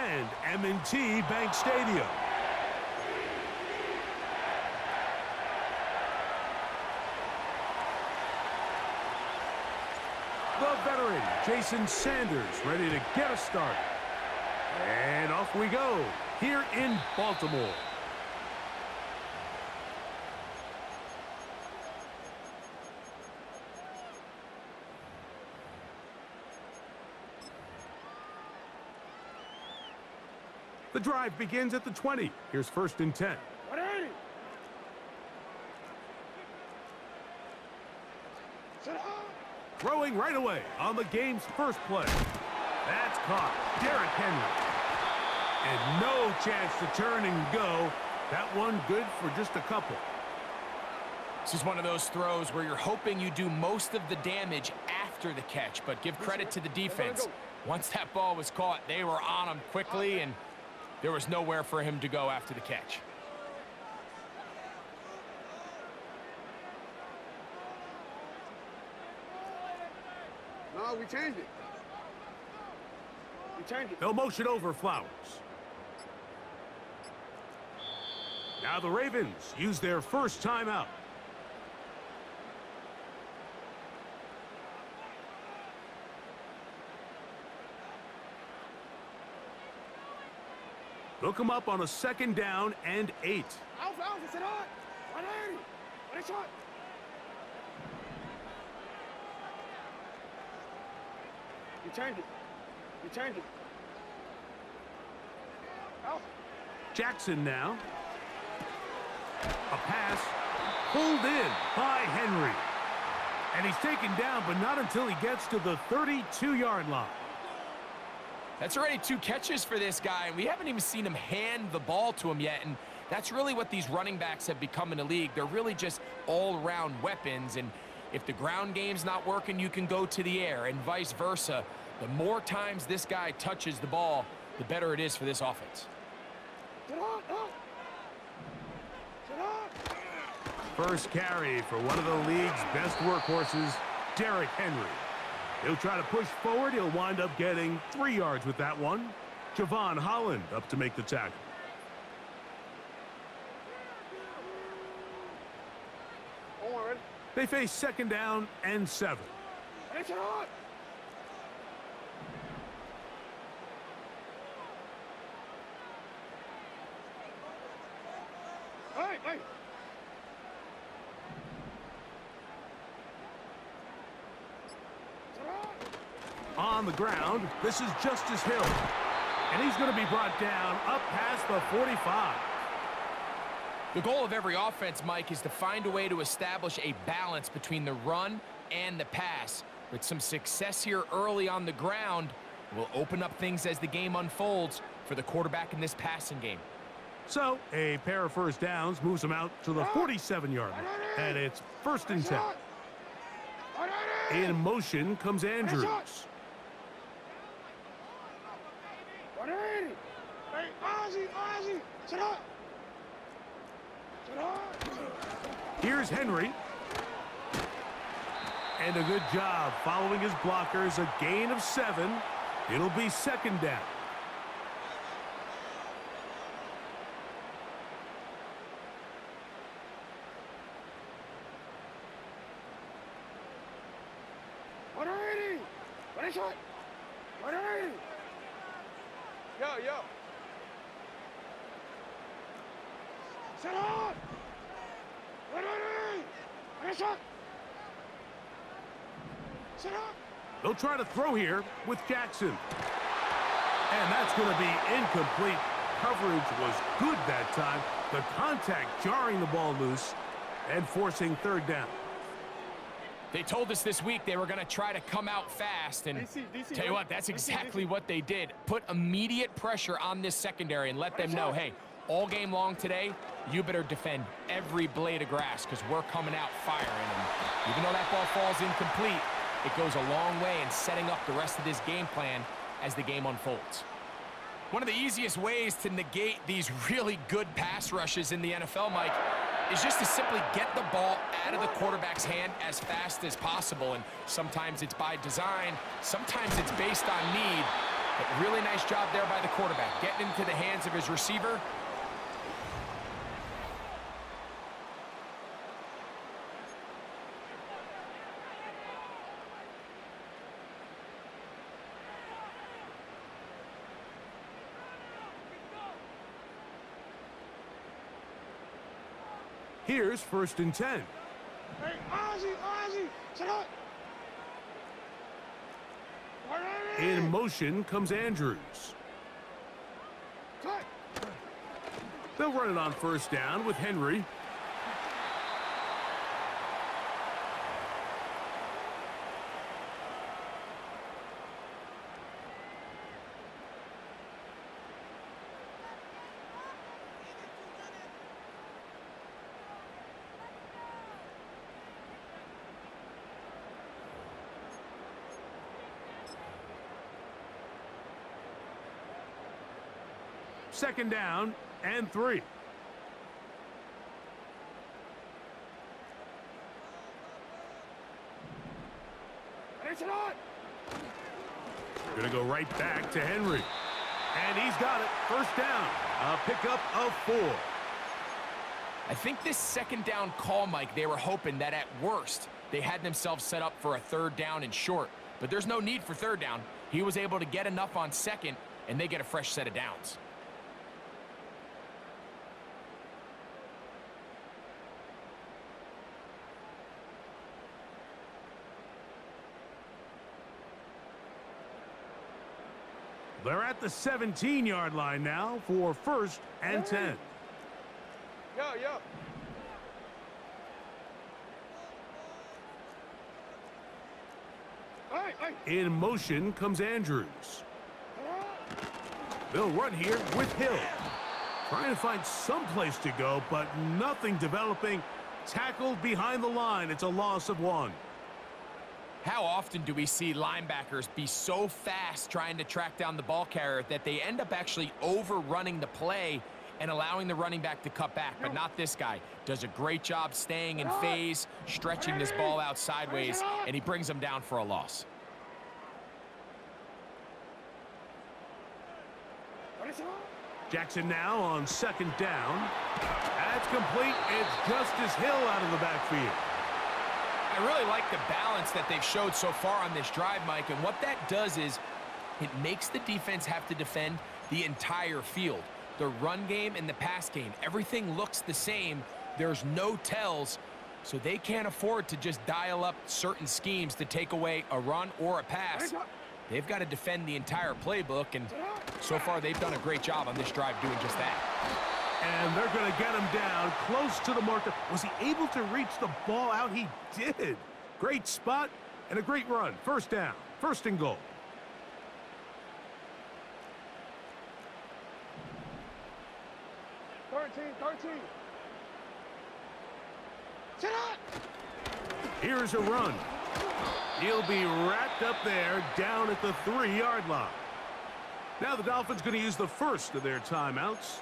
and M&T Bank Stadium. The veteran, Jason Sanders, ready to get us started. And off we go, here in Baltimore. The drive begins at the 20. Here's 1st and 10. Throwing right away on the game's first play. That's caught. Derrick Henry. And no chance to turn and go. That one good for just a couple. This is one of those throws where you're hoping you do most of the damage after the catch, but give credit to the defense. Once that ball was caught, they were on him quickly, and there was nowhere for him to go after the catch. No, we changed it. We changed it. They'll motion over Flowers. Now the Ravens use their first timeout. They'll come up on a 2nd down and 8. Alpha, sit on. 180. What a shot. You changed it. You changed it. Alpha. Jackson now. A pass pulled in by Henry. And he's taken down, but not until he gets to the 32-yard line. That's already 2 catches for this guy, and we haven't even seen him hand the ball to him yet, and that's really what these running backs have become in the league. They're really just all-around weapons, and if the ground game's not working, you can go to the air, and vice versa. The more times this guy touches the ball, the better it is for this offense. First carry for one of the league's best workhorses, Derrick Henry. He'll try to push forward. He'll wind up getting 3 yards with that one. Javon Holland up to make the tackle. They face 2nd down and 7. Hey. On the ground, this is Justice Hill. And he's going to be brought down up past the 45. The goal of every offense, Mike, is to find a way to establish a balance between the run and the pass. With some success here early on the ground, will open up things as the game unfolds for the quarterback in this passing game. So, a pair of 1st downs moves them out to the 47-yard line. And it's 1st and 10. In motion comes Andrews. Here's Henry. And a good job following his blockers. A gain of 7. It'll be 2nd down. Yo. Sit on. Sit on. They'll try to throw here with Jackson. And that's going to be incomplete. Coverage was good that time. The contact jarring the ball loose and forcing 3rd down. They told us this week they were going to try to come out fast, and DC, tell you what, that's exactly what they did. Put immediate pressure on this secondary and let them know, hey, all game long today, you better defend every blade of grass because we're coming out firing. And even though that ball falls incomplete, it goes a long way in setting up the rest of this game plan as the game unfolds. One of the easiest ways to negate these really good pass rushes in the NFL, Mike, is just to simply get the ball out of the quarterback's hand as fast as possible. And sometimes it's by design, sometimes it's based on need. But really nice job there by the quarterback, getting into the hands of his receiver. Here's 1st and 10. Hey, Ozzie, sit up. In motion comes Andrews. Cut. They'll run it on 1st down with Henry. Second down and 3. Hey, sit on. Gonna go right back to Henry. And he's got it. 1st down. A pickup of 4. I think this 2nd down call, Mike, they were hoping that at worst they had themselves set up for a 3rd down and short. But there's no need for 3rd down. He was able to get enough on 2nd, and they get a fresh set of downs. They're at the 17-yard line now for 1st and 10. Yo. Hey. In motion comes Andrews. They'll run here with Hill. Trying to find some place to go, but nothing developing. Tackled behind the line. It's a loss of 1. How often do we see linebackers be so fast trying to track down the ball carrier that they end up actually overrunning the play and allowing the running back to cut back? But not this guy. Does a great job staying in phase, stretching this ball out sideways, and he brings him down for a loss. Jackson now on 2nd down. That's complete. It's Justice Hill out of the backfield. I really like the balance that they've showed so far on this drive, Mike, and what that does is it makes the defense have to defend the entire field. The run game and the pass game, everything looks the same. There's no tells, so they can't afford to just dial up certain schemes to take away a run or a pass. They've got to defend the entire playbook, and so far they've done a great job on this drive doing just that. And they're going to get him down close to the marker. Was he able to reach the ball out? He did. Great spot and a great run. 1st down. 1st and goal. Thirteen. Sit up. Here's a run. He'll be wrapped up there down at the 3-yard line. Now the Dolphins going to use the first of their timeouts.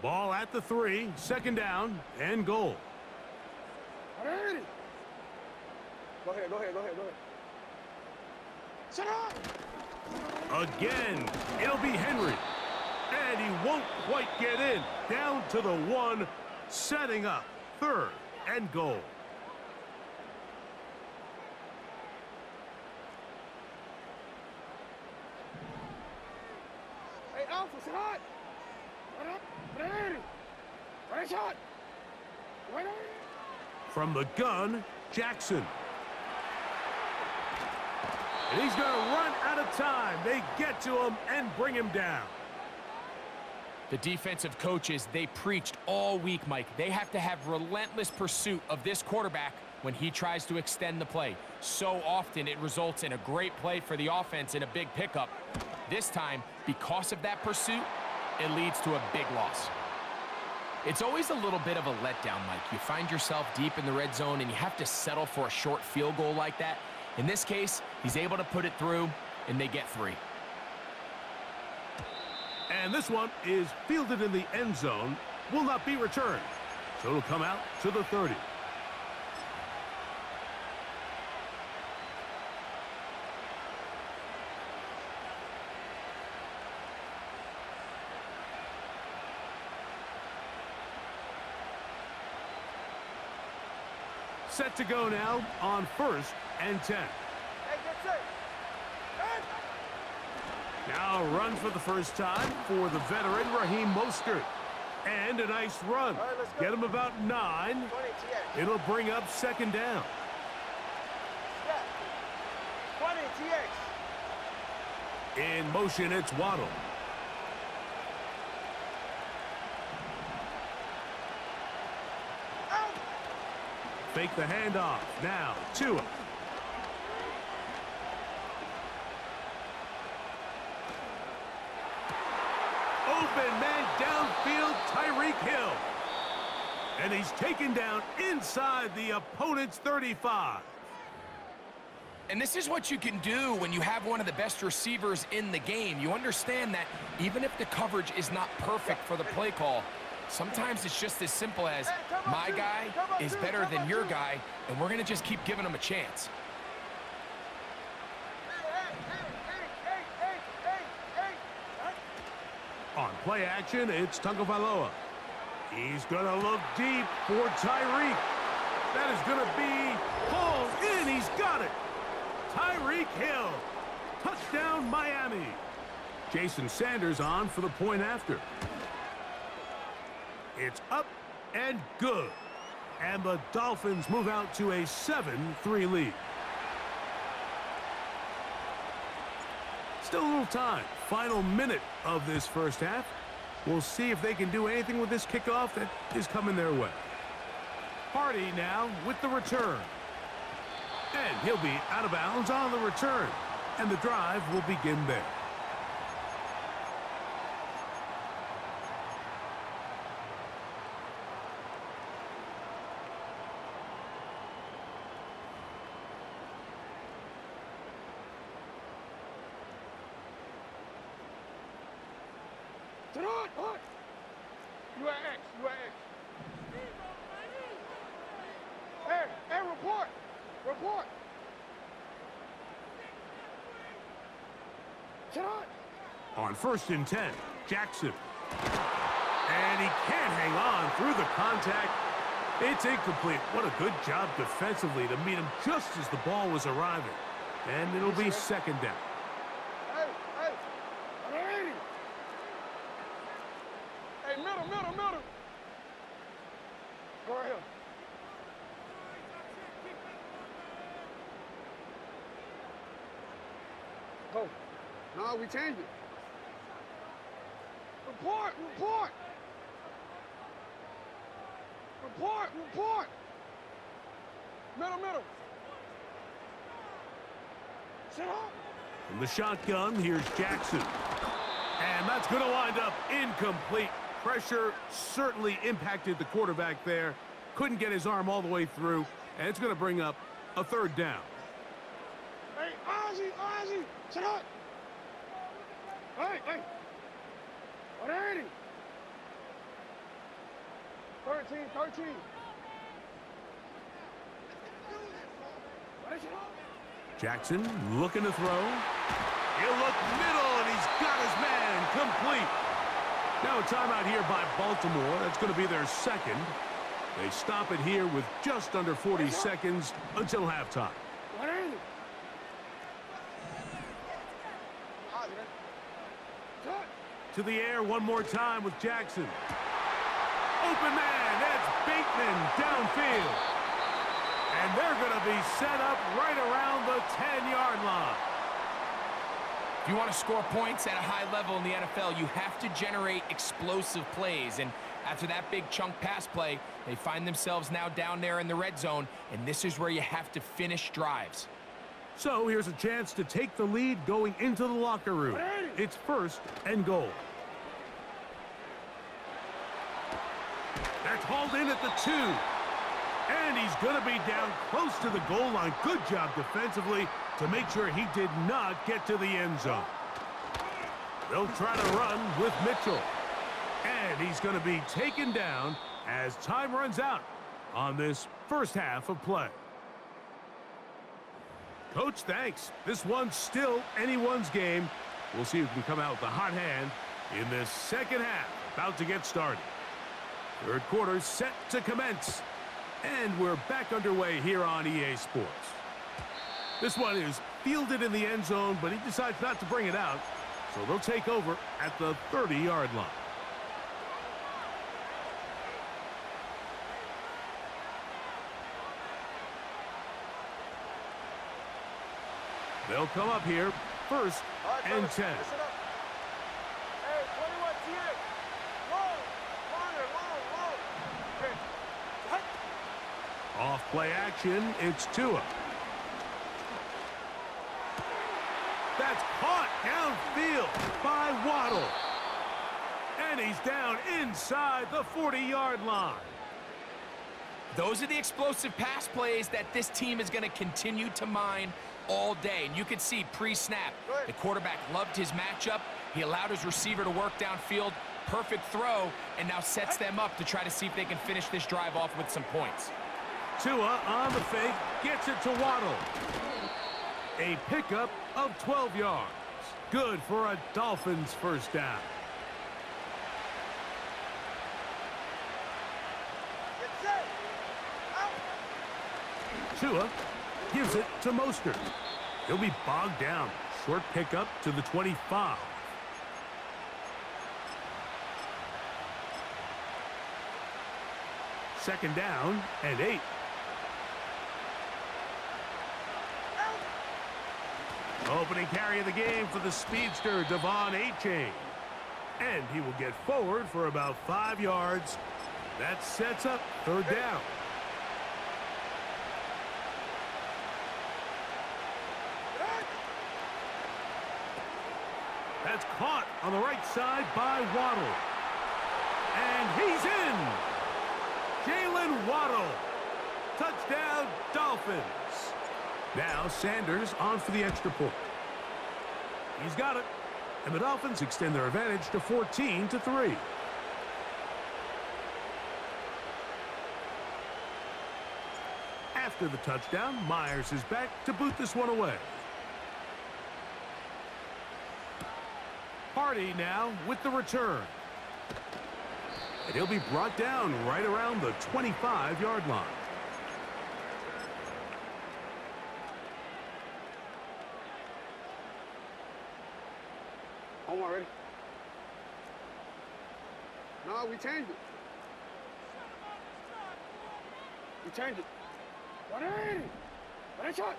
Ball at the 3, 2nd down and goal. Go ahead. Sit up. Again, it'll be Henry. And he won't quite get in. Down to the 1, setting up 3rd and goal. Hey, Alpha, sit up. Right shot. From the gun, Jackson. And he's going to run out of time. They get to him and bring him down. The defensive coaches, they preached all week, Mike. They have to have relentless pursuit of this quarterback when he tries to extend the play. So often it results in a great play for the offense and a big pickup. This time, because of that pursuit, it leads to a big loss. It's always a little bit of a letdown, Mike. You find yourself deep in the red zone and you have to settle for a short field goal like that. In this case, he's able to put it through, and they get 3. And this one is fielded in the end zone. Will not be returned. So it'll come out to the 30. Set to go now on 1st and 10. Hey, get set. Hey. Now runs for the first time for the veteran Raheem Mostert. And a nice run. All right, let's go. Get him about 9. 20 TX. It'll bring up 2nd down. Step. 20 TX. In motion, it's Waddle. Out. Fake the handoff. Now, Tua. Open man downfield, Tyreek Hill. And he's taken down inside the opponent's 35. And this is what you can do when you have one of the best receivers in the game. You understand that even if the coverage is not perfect for the play call, sometimes it's just as simple as my guy is better than your guy, and we're going to just keep giving him a chance. On play action, it's Tagovailoa. He's going to look deep for Tyreek. That is going to be pulled in. He's got it. Tyreek Hill. Touchdown, Miami. Jason Sanders on for the point after. It's up and good. And the Dolphins move out to a 7-3 lead. Still a little time. Final minute of this first half. We'll see if they can do anything with this kickoff that is coming their way. Hardy now with the return. And he'll be out of bounds on the return. And the drive will begin there. You are X. You are X. Hey, report. Report. Sit on. On 1st and 10, Jackson. And he can't hang on through the contact. It's incomplete. What a good job defensively to meet him just as the ball was arriving. And it'll be 2nd down. Hey. Alrighty. Hey, middle. Go right here. Go. No, we changed it. Report. Middle. Sit up. From the shotgun, here's Jackson. And that's going to wind up incomplete. Pressure certainly impacted the quarterback there. Couldn't get his arm all the way through. And it's going to bring up a 3rd down. Hey, Ozzy, sit up. Hey. Alrighty. 13. Jackson looking to throw. He'll look middle, and he's got his man complete. Now a timeout here by Baltimore. That's going to be their 2nd. They stop it here with just under 40 seconds until halftime. To the air one more time with Jackson. Open man, that's Bateman downfield. And they're going to be set up right around the 10-yard line. If you want to score points at a high level in the NFL, you have to generate explosive plays. And after that big chunk pass play, they find themselves now down there in the red zone, and this is where you have to finish drives. So here's a chance to take the lead going into the locker room. It's 1st and goal. That's hauled in at the 2. And he's going to be down close to the goal line. Good job defensively to make sure he did not get to the end zone. They'll try to run with Mitchell. And he's going to be taken down as time runs out on this first half of play. Coach, thanks. This one's still anyone's game. We'll see who can come out with the hot hand in this second half. About to get started. Third quarter set to commence. And we're back underway here on EA Sports. This one is fielded in the end zone, but he decides not to bring it out. So they'll take over at the 30-yard line. They'll come up here first and 10. Listen up. Hey, 21 TA. Long, longer, long. Okay. Hut. Off play action, it's Tua. That's caught downfield by Waddle. And he's down inside the 40-yard line. Those are the explosive pass plays that this team is going to continue to mine all day. And you can see pre-snap, the quarterback loved his matchup. He allowed his receiver to work downfield. Perfect throw, and now sets them up to try to see if they can finish this drive off with some points. Tua on the fake, gets it to Waddle. A pickup of 12 yards. Good for a Dolphins first down. Get set. Out. Tua gives it to Mostert. He'll be bogged down. Short pickup to the 25. Second down and 8. Opening carry of the game for the speedster, Devon Achane. And he will get forward for about 5 yards. That sets up third down. That's caught on the right side by Waddle. And he's in. Jalen Waddle. Touchdown, Dolphins. Now Sanders on for the extra point. He's got it. And the Dolphins extend their advantage to 14-3. After the touchdown, Myers is back to boot this one away. Hardy now with the return. And he'll be brought down right around the 25-yard line. I'm already. No, we changed it. We changed it. What a shot.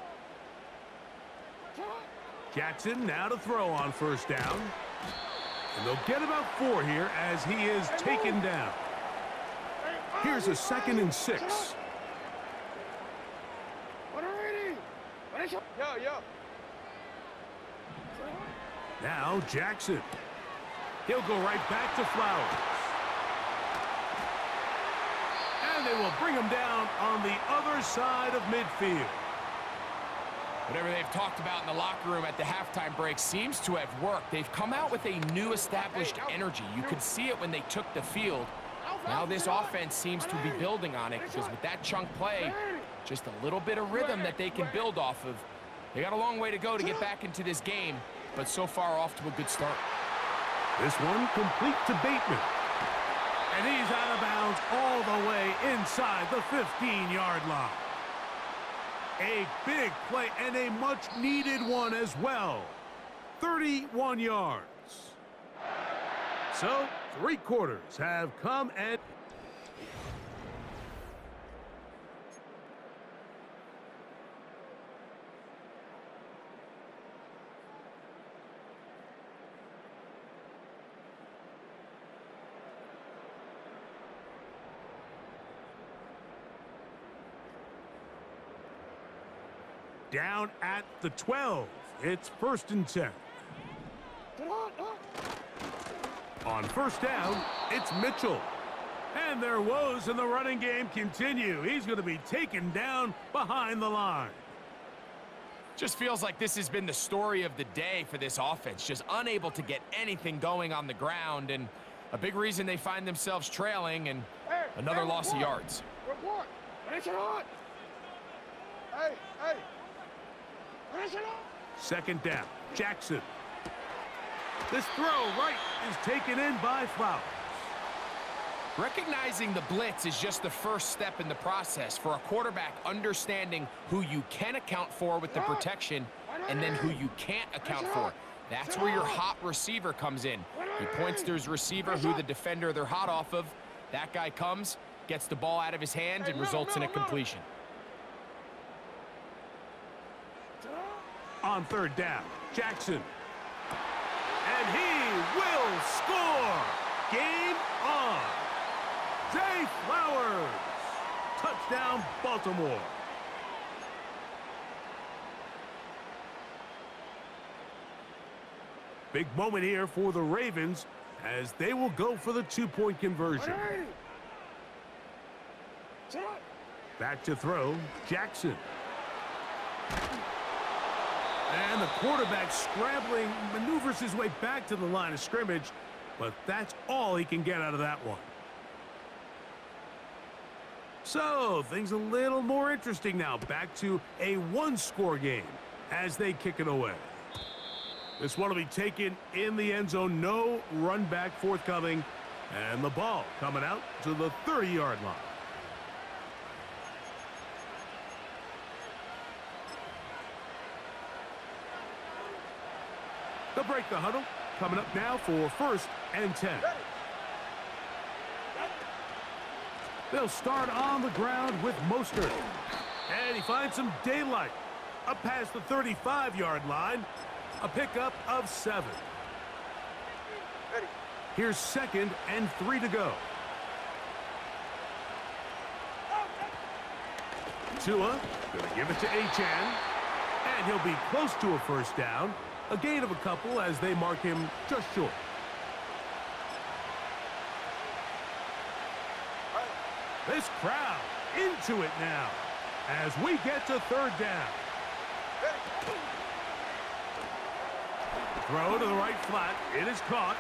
Jackson now to throw on first down. And they'll get about 4 here as he is taken down. Here's a 2nd and 6. Yo. Now Jackson. He'll go right back to Flowers. And they will bring him down on the other side of midfield. Whatever they've talked about in the locker room at the halftime break seems to have worked. They've come out with a new established energy. You could see it when they took the field. Now this offense seems to be building on it because with that chunk play, just a little bit of rhythm that they can build off of. They got a long way to go to get back into this game, but so far off to a good start. This one complete to Bateman. And he's out of bounds all the way inside the 15-yard line. A big play and a much-needed one as well. 31 yards. So, 3 quarters have come and... Down at the 12. It's 1st and 10. On first down, it's Mitchell. And their woes in the running game continue. He's going to be taken down behind the line. Just feels like this has been the story of the day for this offense. Just unable to get anything going on the ground, and a big reason they find themselves trailing, and another loss of yards. Report. Finish it on. Hey, hey. Finish it on. Second down. Jackson. This throw right is taken in by Flowers. Recognizing the blitz is just the first step in the process for a quarterback, understanding who you can account for with the protection and then who you can't account for. That's where your hot receiver comes in. He points to his receiver, who the defender they're hot off of. That guy comes, gets the ball out of his hand, and results in a completion. On third down, Jackson. And he will score. Game on. Zay Flowers. Touchdown, Baltimore. Big moment here for the Ravens as they will go for the two-point conversion. Back to throw, Jackson. And the quarterback scrambling, maneuvers his way back to the line of scrimmage, but that's all he can get out of that one. So, things a little more interesting now. Back to a one-score game as they kick it away. This one will be taken in the end zone. No run back forthcoming. And the ball coming out to the 30-yard line. They'll break the huddle. Coming up now for 1st and 10. They'll start on the ground with Mostert. And he finds some daylight. Up past the 35-yard line. A pickup of 7. Here's 2nd and 3 to go. Tua going to give it to Achane. And he'll be close to a first down. A gain of a couple as they mark him just short. This crowd into it now as we get to 3rd down. Throw to the right flat. It is caught.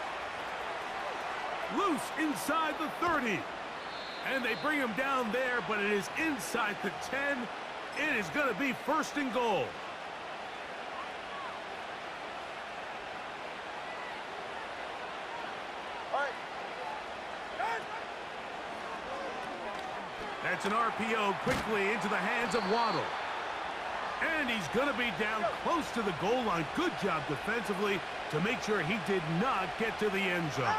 Loose inside the 30. And they bring him down there, but it is inside the 10. It is going to be 1st and goal. That's an RPO quickly into the hands of Waddle. And he's going to be down close to the goal line. Good job defensively to make sure he did not get to the end zone.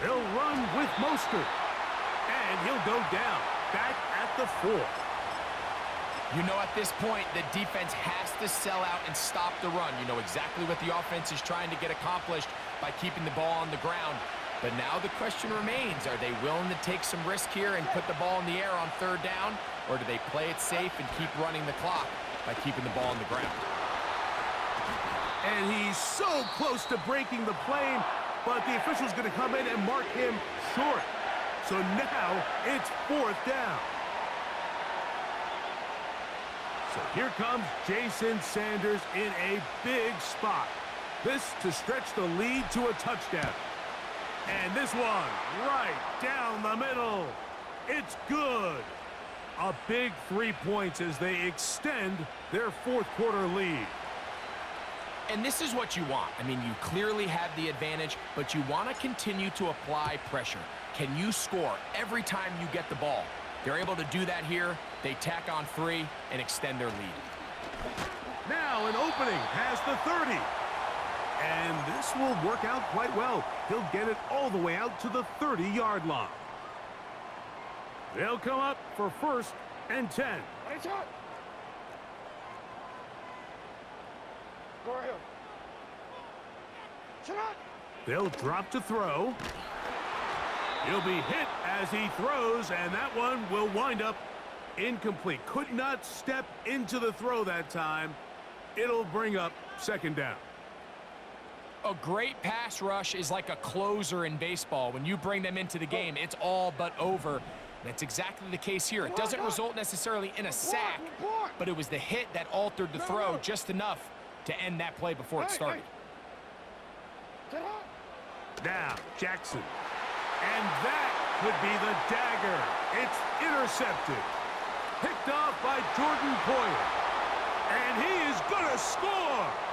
They'll run with Mostert. And he'll go down back at the 4. You know, at this point, the defense has to sell out and stop the run. You know exactly what the offense is trying to get accomplished by keeping the ball on the ground. But now the question remains, are they willing to take some risk here and put the ball in the air on 3rd down? Or do they play it safe and keep running the clock by keeping the ball on the ground? And he's so close to breaking the plane, but the official's going to come in and mark him short. So now it's 4th down. So here comes Jason Sanders in a big spot. This to stretch the lead to a touchdown. And this one right down the middle. It's good. A big 3 points as they extend their 4th quarter lead. And this is what you want. I mean, you clearly have the advantage, but you want to continue to apply pressure. Can you score every time you get the ball? They're able to do that here. They tack on 3 and extend their lead. Now an opening past the 30. And this will work out quite well. He'll get it all the way out to the 30-yard line. They'll come up for 1st and 10. They'll drop to throw. He'll be hit as he throws, and that one will wind up incomplete. Could not step into the throw that time. It'll bring up 2nd down. A great pass rush is like a closer in baseball. When you bring them into the game, it's all but over. That's exactly the case here. It doesn't result necessarily in a sack, but it was the hit that altered the throw just enough to end that play before it started. Now, Jackson. And that could be the dagger. It's intercepted. Picked off by Jordan Poyer. And he is going to score.